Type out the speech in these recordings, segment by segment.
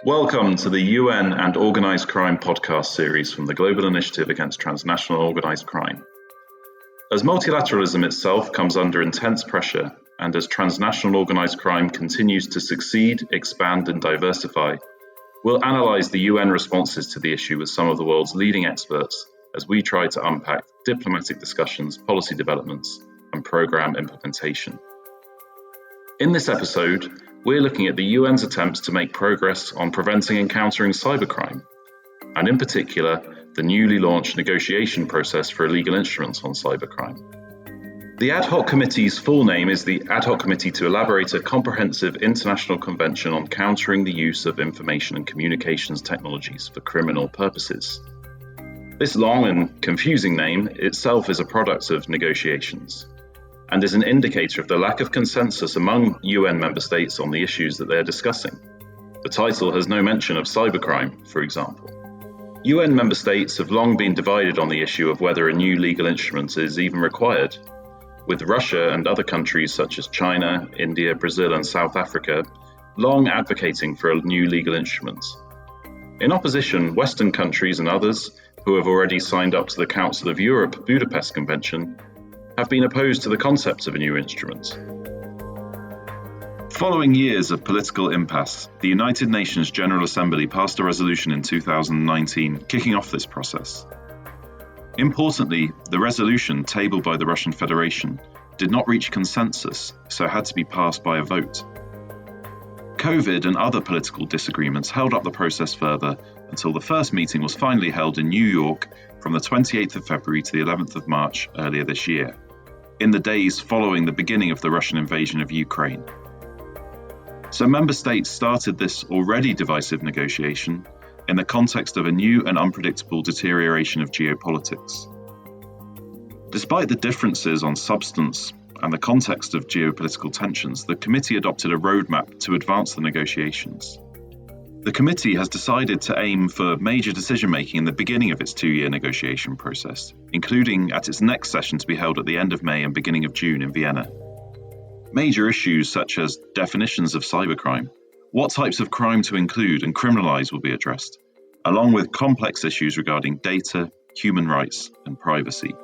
Welcome to the UN and Organized Crime podcast series from the Global Initiative Against Transnational Organized Crime. As multilateralism itself comes under intense pressure, and as transnational organized crime continues to succeed, expand, and diversify, we'll analyze the UN responses to the issue with some of the world's leading experts as we try to unpack diplomatic discussions, policy developments, and program implementation. In this episode, we're looking at the UN's attempts to make progress on preventing and countering cybercrime, and in particular, the newly launched negotiation process for illegal instruments on cybercrime. The Ad Hoc Committee's full name is the Ad Hoc Committee to elaborate a comprehensive international convention on countering the use of information and communications technologies for criminal purposes. This long and confusing name itself is a product of negotiations, and is an indicator of the lack of consensus among UN member states on the issues that they're discussing. The title has no mention of cybercrime, for example. UN member states have long been divided on the issue of whether a new legal instrument is even required, with Russia and other countries such as China, India, Brazil, and South Africa long advocating for a new legal instrument. In opposition, Western countries and others, who have already signed up to the Council of Europe Budapest Convention, have been opposed to the concept of a new instrument. Following years of political impasse, the United Nations General Assembly passed a resolution in 2019 kicking off this process. Importantly, the resolution tabled by the Russian Federation did not reach consensus, so had to be passed by a vote. COVID and other political disagreements held up the process further until the first meeting was finally held in New York from the 28th of February to the 11th of March earlier this year, in the days following the beginning of the Russian invasion of Ukraine. So member states started this already divisive negotiation in the context of a new and unpredictable deterioration of geopolitics. Despite the differences on substance and the context of geopolitical tensions, the committee adopted a roadmap to advance the negotiations. The committee has decided to aim for major decision-making in the beginning of its two-year negotiation process, including at its next session to be held at the end of May and beginning of June in Vienna. Major issues such as definitions of cybercrime, what types of crime to include and criminalize will be addressed, along with complex issues regarding data, human rights, and privacy.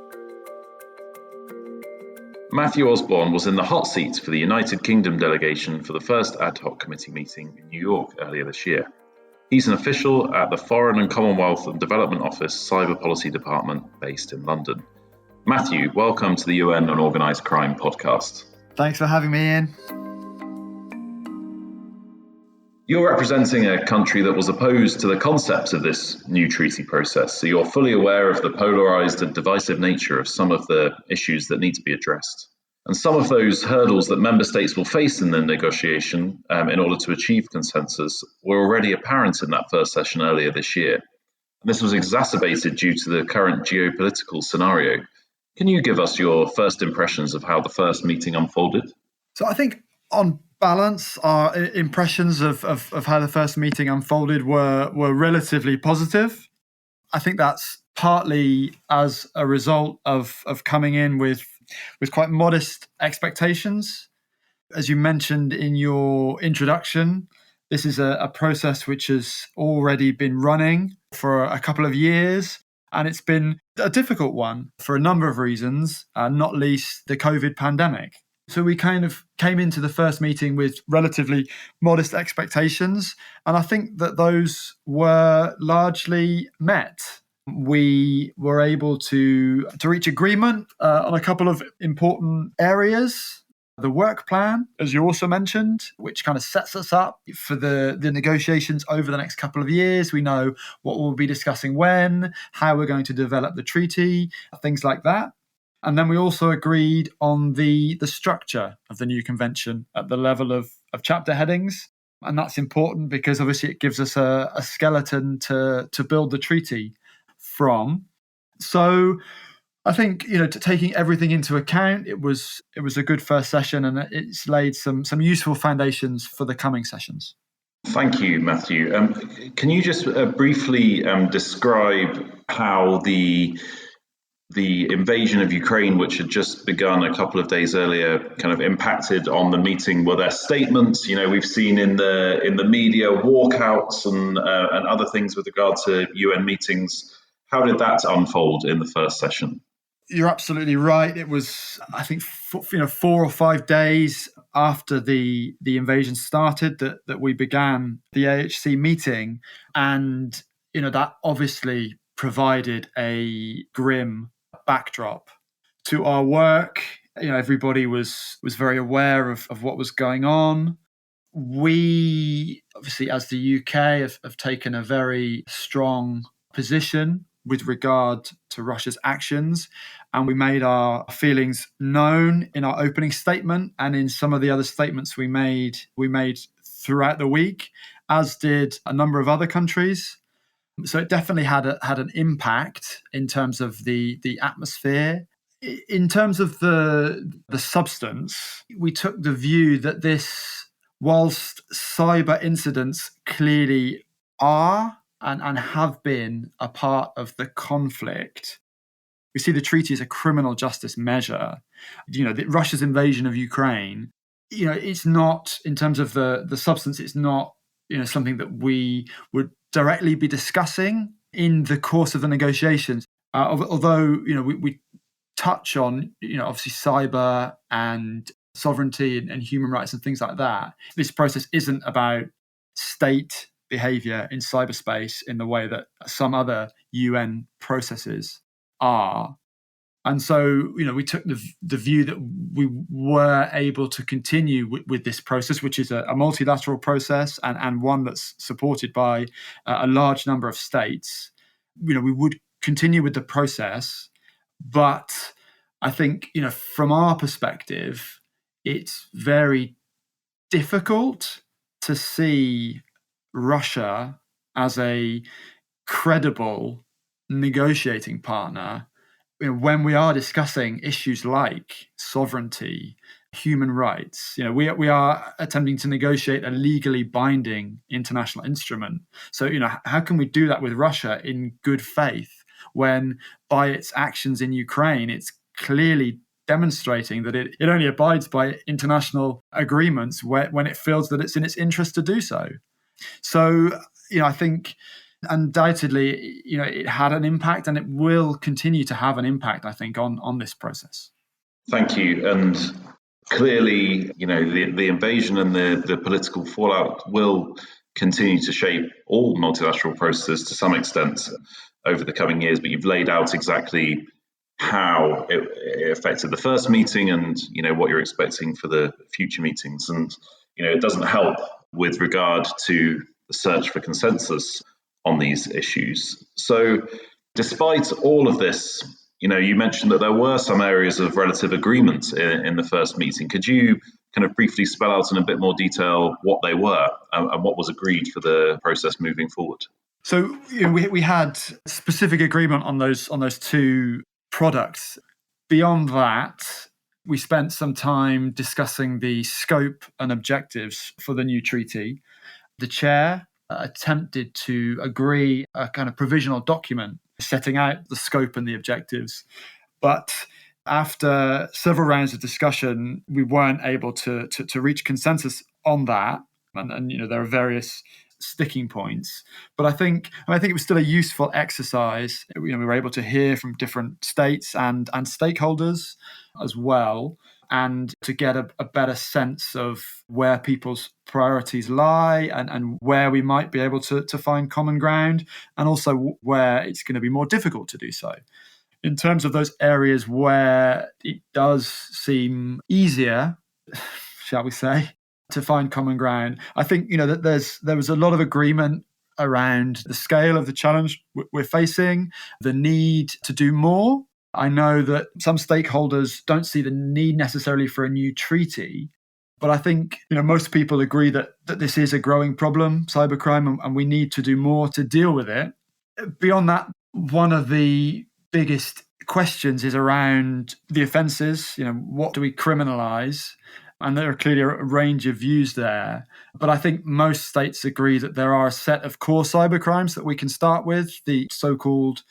Matthew Osborne was in the hot seat for the United Kingdom delegation for the first Ad Hoc Committee meeting in New York earlier this year. He's an official at the Foreign and Commonwealth and Development Office Cyber Policy Department based in London. Matthew, welcome to the UN and Organised Crime podcast. Thanks for having me, Ian. You're representing a country that was opposed to the concept of this new treaty process, so you're fully aware of the polarised and divisive nature of some of the issues that need to be addressed. And some of those hurdles that member states will face in the negotiation in order to achieve consensus were already apparent in that first session earlier this year. And this was exacerbated due to the current geopolitical scenario. Can you give us your first impressions of how the first meeting unfolded? So I think on balance, our impressions of how the first meeting unfolded were relatively positive. I think that's partly as a result of coming in with quite modest expectations. As you mentioned in your introduction, this is a process which has already been running for a couple of years, and it's been a difficult one for a number of reasons, not least the COVID pandemic. So we kind of came into the first meeting with relatively modest expectations, and I think that those were largely met. We were able to reach agreement on a couple of important areas. The work plan, as you also mentioned, which kind of sets us up for the negotiations over the next couple of years. We know what we'll be discussing when, how we're going to develop the treaty, things like that. And then we also agreed on the structure of the new convention at the level of chapter headings. And that's important because obviously it gives us a skeleton to build the treaty from. So I think, taking everything into account, it was a good first session, and it's laid some useful foundations for the coming sessions. Thank you, Matthew. Can you just briefly describe how the the invasion of Ukraine, which had just begun a couple of days earlier, kind of impacted on the meeting? Were there statements? We've seen in the media walkouts and other things with regard to UN meetings. How did that unfold in the first session? You're absolutely right. It was, I think, 4 or 5 days after the invasion started that we began the AHC meeting, and that obviously provided a grim backdrop to our work. Everybody was very aware of what was going on. We obviously, as the UK, have taken a very strong position with regard to Russia's actions, and we made our feelings known in our opening statement and in some of the other statements we made throughout the week, as did a number of other countries. So it definitely had an impact in terms of the atmosphere. In terms of the substance, we took the view that this, whilst cyber incidents clearly are and have been a part of the conflict, we see the treaty as a criminal justice measure. Russia's invasion of Ukraine, it's not, in terms of the substance, it's not something that we would directly be discussing in the course of the negotiations. Although we touch on obviously cyber and sovereignty and human rights and things like that. This process isn't about state behavior in cyberspace in the way that some other UN processes are. And so, we took the view that we were able to continue with this process, which is a multilateral process and one that's supported by a large number of states. We would continue with the process, but I think, from our perspective, it's very difficult to see Russia as a credible negotiating partner when we are discussing issues like sovereignty, human rights. We are attempting to negotiate a legally binding international instrument. So, how can we do that with Russia in good faith when, by its actions in Ukraine, it's clearly demonstrating that it only abides by international agreements when it feels that it's in its interest to do so. So, I think undoubtedly, it had an impact, and it will continue to have an impact, I think, on this process. Thank you. And clearly, the invasion and the political fallout will continue to shape all multilateral processes to some extent over the coming years. But you've laid out exactly how it affected the first meeting and, what you're expecting for the future meetings. And, it doesn't help with regard to the search for consensus on these issues. So despite all of this, you mentioned that there were some areas of relative agreement in the first meeting. Could you kind of briefly spell out in a bit more detail what they were and what was agreed for the process moving forward? So we had specific agreement on those two products. Beyond that, we spent some time discussing the scope and objectives for the new treaty. The chair attempted to agree a kind of provisional document setting out the scope and the objectives. But after several rounds of discussion, we weren't able to reach consensus on that. And there are various sticking points. But I think it was still a useful exercise. We were able to hear from different states and stakeholders as well, and to get a better sense of where people's priorities lie and where we might be able to find common ground, and also where it's going to be more difficult to do so. In terms of those areas where it does seem easier, shall we say, to find common ground, I think that there was a lot of agreement around the scale of the challenge we're facing, the need to do more. I know that some stakeholders don't see the need necessarily for a new treaty, but I think most people agree that this is a growing problem, cybercrime, and we need to do more to deal with it. Beyond that, one of the biggest questions is around the offences. What do we criminalise? And there are clearly a range of views there. But I think most states agree that there are a set of core cybercrimes that we can start with, the so-called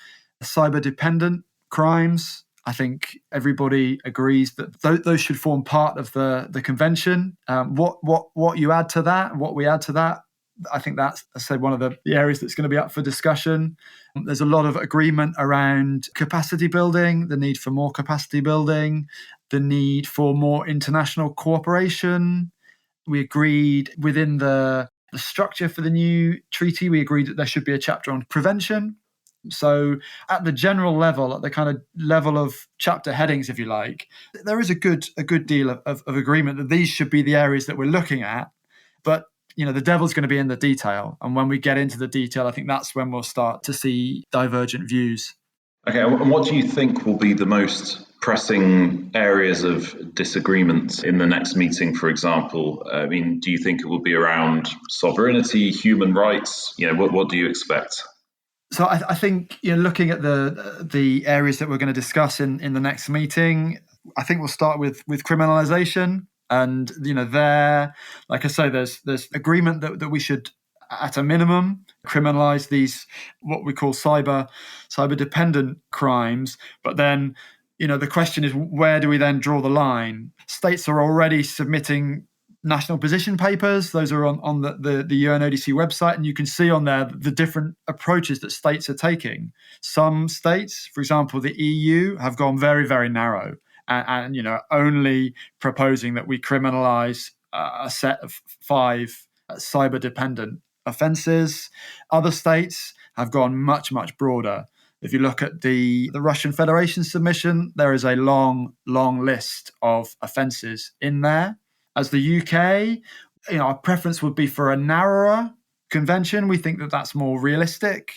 cyber-dependent crimes. I think everybody agrees that those should form part of the convention. What you add to that, what we add to that, I think that's, I said, one of the areas that's going to be up for discussion. There's a lot of agreement around capacity building, the need for more capacity building, the need for more international cooperation. We agreed within the structure for the new treaty, we agreed that there should be a chapter on prevention. So at the general level, at the kind of level of chapter headings, if you like, there is a good deal of agreement that these should be the areas that we're looking at. But, the devil's going to be in the detail. And when we get into the detail, I think that's when we'll start to see divergent views. Okay, and what do you think will be the most pressing areas of disagreement in the next meeting, for example? I mean, do you think it will be around sovereignty, human rights? What do you expect? So I think, looking at the areas that we're going to discuss in the next meeting, I think we'll start with criminalization. And, there, like I say, there's agreement that we should, at a minimum, criminalize these, what we call cyber dependent crimes. But then, the question is, where do we then draw the line? States are already submitting national position papers. Those are on the UNODC website, and you can see on there the different approaches that states are taking. Some states, for example, the EU, have gone very, very narrow and only proposing that we criminalize a set of 5 cyber-dependent offences. Other states have gone much, much broader. If you look at the Russian Federation submission, there is a long, long list of offences in there. As the UK, our preference would be for a narrower convention. We think that that's more realistic.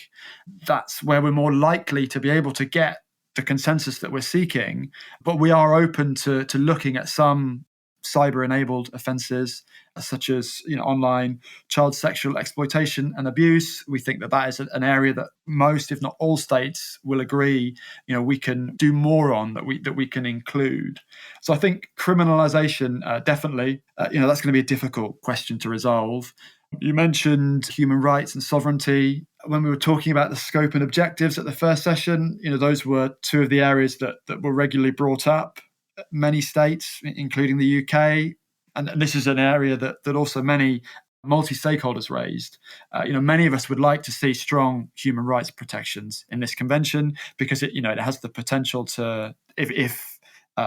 That's where we're more likely to be able to get the consensus that we're seeking. But we are open to looking at some cyber-enabled offences, such as online child sexual exploitation and abuse. We think that is an area that most, if not all, states will agree, we can do more on, that we can include. So I think criminalisation, definitely, that's going to be a difficult question to resolve. You mentioned human rights and sovereignty. When we were talking about the scope and objectives at the first session, those were 2 of the areas that were regularly brought up. Many states, including the UK, and this is an area that also many multi-stakeholders raised. Many of us would like to see strong human rights protections in this convention, because it has the potential to, if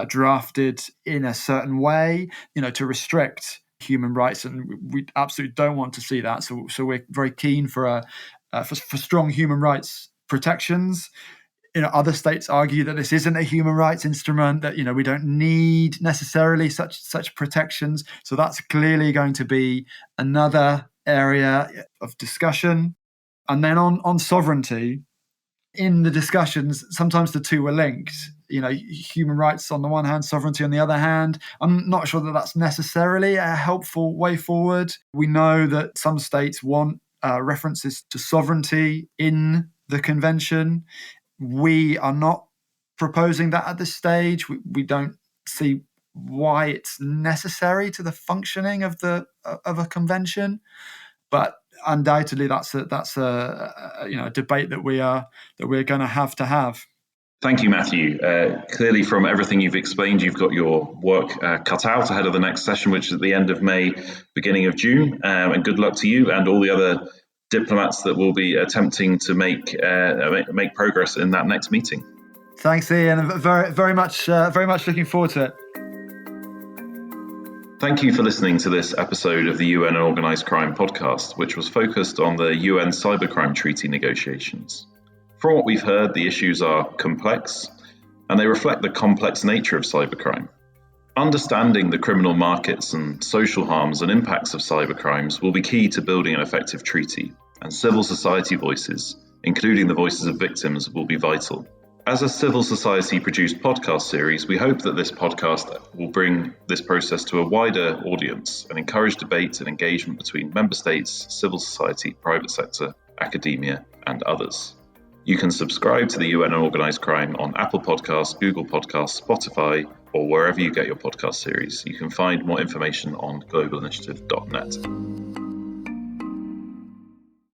drafted in a certain way, to restrict human rights, and we absolutely don't want to see that. So we're very keen for strong human rights protections. Other states argue that this isn't a human rights instrument, that we don't need necessarily such protections. So that's clearly going to be another area of discussion. And then on sovereignty, in the discussions, sometimes the 2 were linked. Human rights on the one hand, sovereignty on the other hand. I'm not sure that that's necessarily a helpful way forward. We know that some states want references to sovereignty in the convention. We are not proposing that at this stage. We don't see why it's necessary to the functioning of a convention, but undoubtedly that's a debate that we're going to have. Thank you, Matthew. Clearly, from everything you've explained, you've got your work cut out ahead of the next session, which is at the end of May, beginning of June. And good luck to you and all the other diplomats that will be attempting to make progress in that next meeting. Thanks, Ian. Very, very much looking forward to it. Thank you for listening to this episode of the UN Organized Crime podcast, which was focused on the UN Cybercrime Treaty negotiations. From what we've heard, the issues are complex, and they reflect the complex nature of cybercrime. Understanding the criminal markets and social harms and impacts of cybercrimes will be key to building an effective treaty, and civil society voices, including the voices of victims, will be vital. As a civil society-produced podcast series, we hope that this podcast will bring this process to a wider audience and encourage debate and engagement between member states, civil society, private sector, academia, and others. You can subscribe to the UN Organized Crime on Apple Podcasts, Google Podcasts, Spotify, or wherever you get your podcast series. You can find more information on globalinitiative.net.